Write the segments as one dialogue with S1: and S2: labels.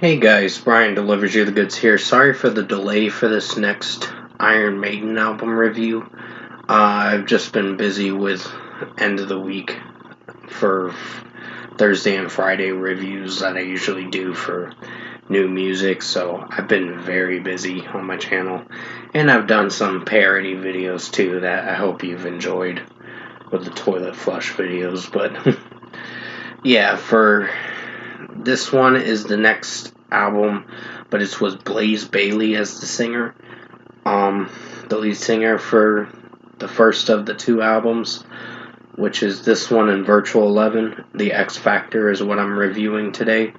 S1: Hey guys, Brian delivers you the goods here. Sorry for the delay for this next Iron Maiden album review. I've just been busy with end of the week for Thursday and Friday reviews that I usually do for new music, so I've been very busy on my channel. And I've done some parody videos too that I hope you've enjoyed with the toilet flush videos. But yeah, for this one is the next album, but it's with Blaze Bayley as the singer. The lead singer for the first of the two albums, which is this one and Virtual 11. The X Factor is what I'm reviewing today.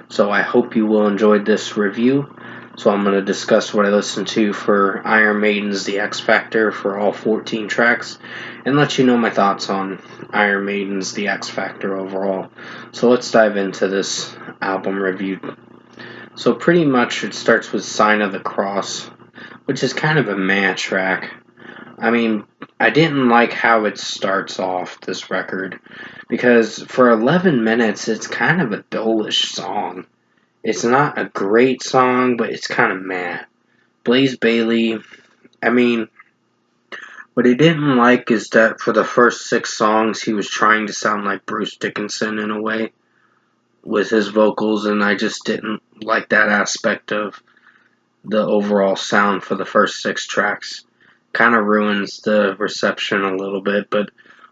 S1: So I hope you will enjoy this review. So I'm going to discuss what I listened to for Iron Maiden's The X Factor for all 14 tracks, and let you know my thoughts on Iron Maiden's The X Factor overall. So let's dive into this album review. So pretty much it starts with Sign of the Cross, which is kind of a meh track. I mean, I didn't like how it starts off, this record, because for 11 minutes it's kind of a dullish song. It's not a great song, but it's kind of meh. Blaze Bayley, I mean, what I didn't like is that for the first 6 songs he was trying to sound like Bruce Dickinson in a way with his vocals, and I just didn't like that aspect of the overall sound for the first 6 tracks. Kind of ruins the reception a little bit, but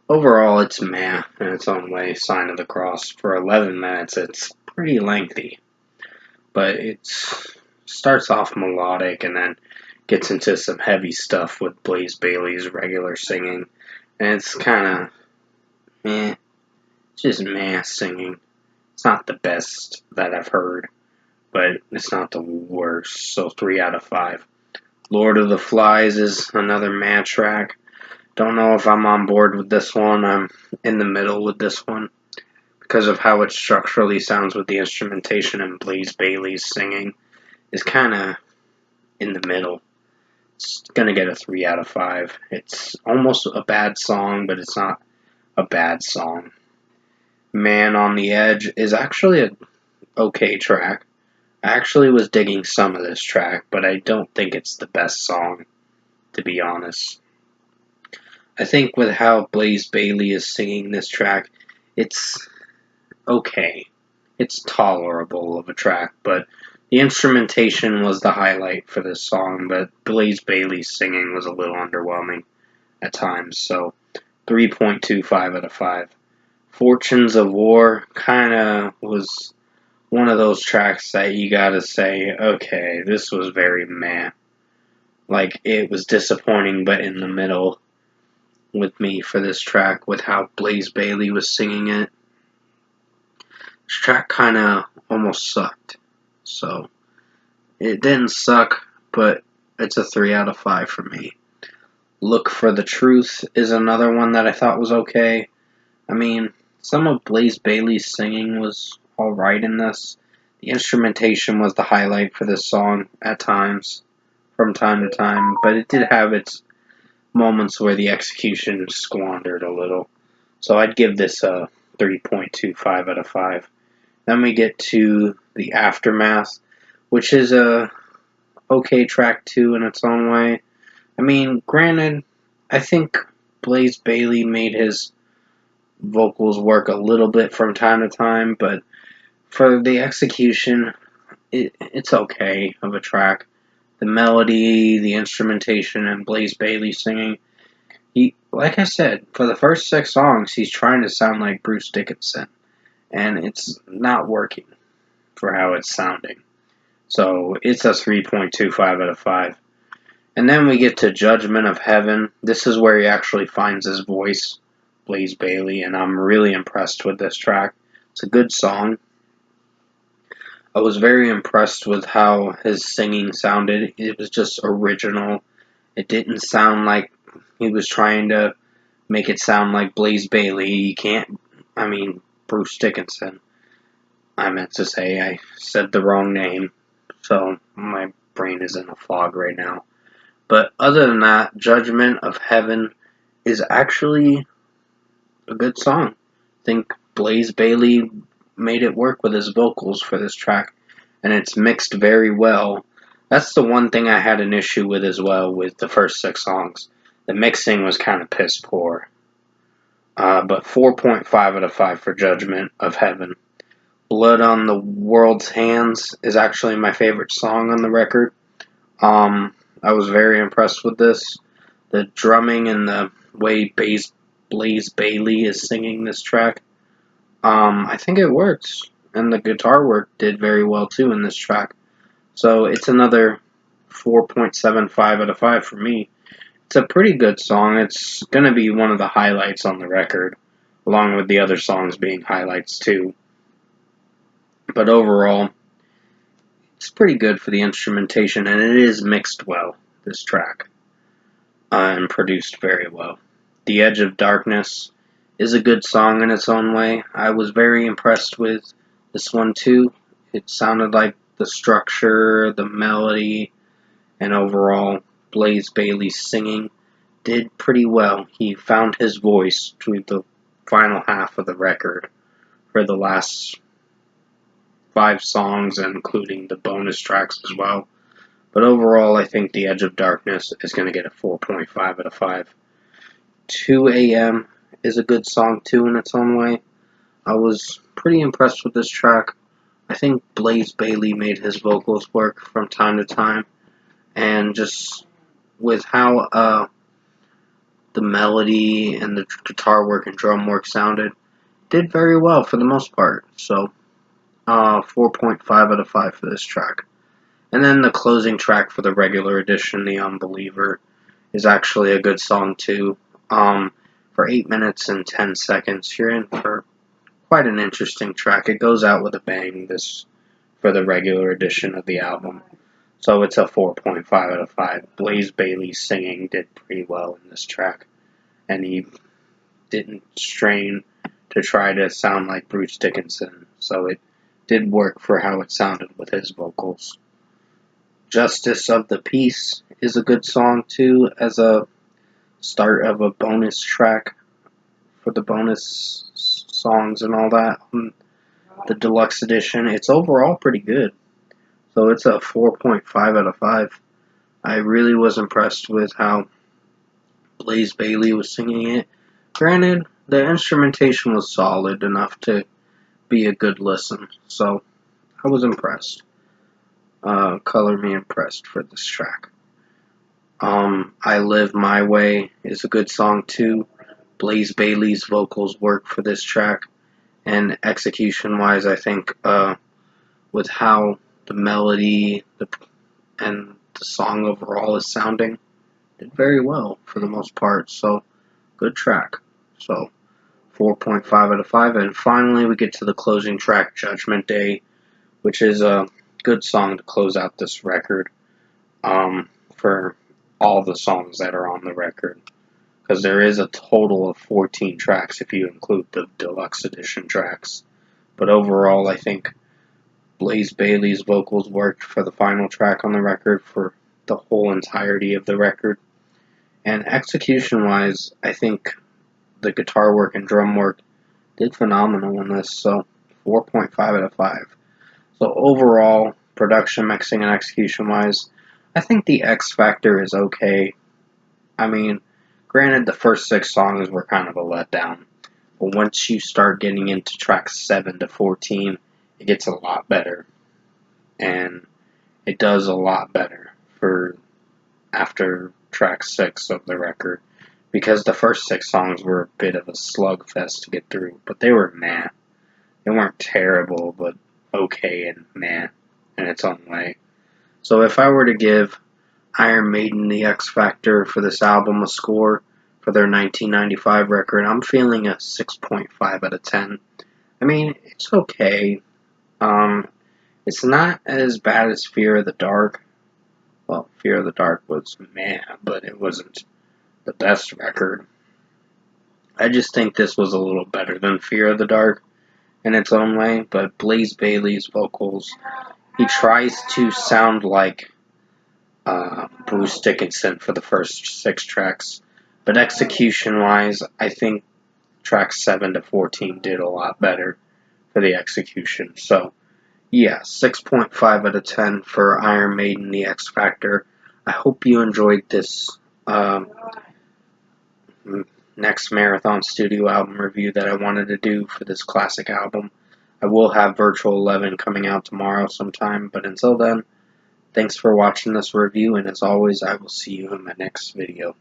S1: overall it's meh in its own way. Sign of the Cross for 11 minutes, it's pretty lengthy. But it starts off melodic and then gets into some heavy stuff with Blaze Bayley's regular singing. And it's kind of meh. It's just meh singing. It's not the best that I've heard, but it's not the worst. So 3 out of 5. Lord of the Flies is another meh track. Don't know if I'm on board with this one. I'm in the middle with this one, because of how it structurally sounds with the instrumentation, and Blaze Bayley's singing is kind of in the middle. It's going to get a 3 out of 5. It's almost a bad song, but it's not a bad song. Man on the Edge is actually an okay track. I actually was digging some of this track, but I don't think it's the best song, to be honest. I think with how Blaze Bayley is singing this track, it's okay. It's tolerable of a track, but the instrumentation was the highlight for this song, but Blaze Bayley's singing was a little underwhelming at times, so 3.25 out of 5. Fortunes of War kinda was one of those tracks that you gotta say, okay, this was very meh. Like, it was disappointing, but in the middle with me for this track, with how Blaze Bayley was singing it. This track kind of almost sucked. So, it didn't suck, but it's a 3 out of 5 for me. Look for the Truth is another one that I thought was okay. I mean, some of Blaze Bayley's singing was alright in this. The instrumentation was the highlight for this song at times, from time to time, but it did have its moments where the execution squandered a little. So I'd give this a 3.25 out of 5. Then we get to The Aftermath, which is a okay track too in its own way. I mean, granted, I think Blaze Bayley made his vocals work a little bit from time to time, but for the execution, it's okay of a track. The melody, the instrumentation, and Blaze Bayley singing. Like I said, for the first 6 songs, he's trying to sound like Bruce Dickinson, and it's not working for how it's sounding. So it's a 3.25 out of 5. And then we get to Judgment of Heaven. This is where he actually finds his voice, Blaze Bayley, and I'm really impressed with this track. It's a good song. I was very impressed with how his singing sounded. It was just original. It didn't sound like he was trying to make it sound like Blaze Bayley. You can't, Bruce Dickinson. I meant to say, I said the wrong name, so my brain is in a fog right now. But other than that, Judgment of Heaven is actually a good song. I think Blaze Bayley made it work with his vocals for this track, and it's mixed very well. That's the one thing I had an issue with as well with the first 6 songs. The mixing was kind of piss poor. But 4.5 out of 5 for Judgment of Heaven. Blood on the World's Hands is actually my favorite song on the record. I was very impressed with this. The drumming and the way Blaze Bailey is singing this track. I think it works. And the guitar work did very well too in this track. So it's another 4.75 out of 5 for me. It's a pretty good song. It's going to be one of the highlights on the record, along with the other songs being highlights too. But overall, it's pretty good for the instrumentation, and it is mixed well, this track, and produced very well. The Edge of Darkness is a good song in its own way. I was very impressed with this one too. It sounded like the structure, the melody, and overall Blaze Bailey's singing did pretty well. He found his voice through the final half of the record for the last 5 songs, including the bonus tracks as well. But overall, I think The Edge of Darkness is going to get a 4.5 out of 5. 2 AM is a good song too in its own way. I was pretty impressed with this track. I think Blaze Bailey made his vocals work from time to time, and just with how the melody and the guitar work and drum work sounded, did very well for the most part. So 4.5 out of 5 for this track. And then the closing track for the regular edition, The Unbeliever, is actually a good song too. For 8 minutes and 10 seconds, you're in for quite an interesting track. It goes out with a bang this for the regular edition of the album. So it's a 4.5 out of 5. Blaze Bailey's singing did pretty well in this track. And he didn't strain to try to sound like Bruce Dickinson. So it did work for how it sounded with his vocals. Justice of the Peace is a good song too, as a start of a bonus track for the bonus songs and all that on the deluxe edition. It's overall pretty good. So it's a 4.5 out of 5. I really was impressed with how Blaze Bailey was singing it. Granted, the instrumentation was solid enough to be a good listen, so I was impressed. Color me impressed for this track. I Live My Way is a good song too. Blaze Bailey's vocals work for this track, and execution-wise, I think with how the melody and the song overall is sounding, did very well for the most part. So good track. So 4.5 out of 5. And finally, we get to the closing track, Judgment Day, which is a good song to close out this record for all the songs that are on the record. Because there is a total of 14 tracks if you include the deluxe edition tracks. But overall, I think Blaze Bailey's vocals worked for the final track on the record for the whole entirety of the record. And execution-wise, I think the guitar work and drum work did phenomenal in this, so 4.5 out of 5. So overall, production, mixing, and execution-wise, I think the X Factor is okay. I mean, granted, the first 6 songs were kind of a letdown, but once you start getting into tracks 7 to 14, it gets a lot better. And it does a lot better for after track 6 of the record, because the first 6 songs were a bit of a slugfest to get through, but they were meh. They weren't terrible, but okay and meh in its own way. So if I were to give Iron Maiden the X Factor for this album a score for their 1995 record, I'm feeling a 6.5 out of 10. I mean, it's okay. It's not as bad as Fear of the Dark. Well, Fear of the Dark was meh, but it wasn't the best record. I just think this was a little better than Fear of the Dark in its own way, but Blaze Bailey's vocals, he tries to sound like Bruce Dickinson for the first 6 tracks, but execution-wise, I think tracks 7 to 14 did a lot better for the execution. So Yeah, 6.5 out of 10 for Iron Maiden The X Factor. I hope you enjoyed this um, next Marathon Studio album review that I wanted to do for this classic album. I will have Virtual 11 coming out tomorrow sometime, but until then, thanks for watching this review, and as always, I will see you in my next video.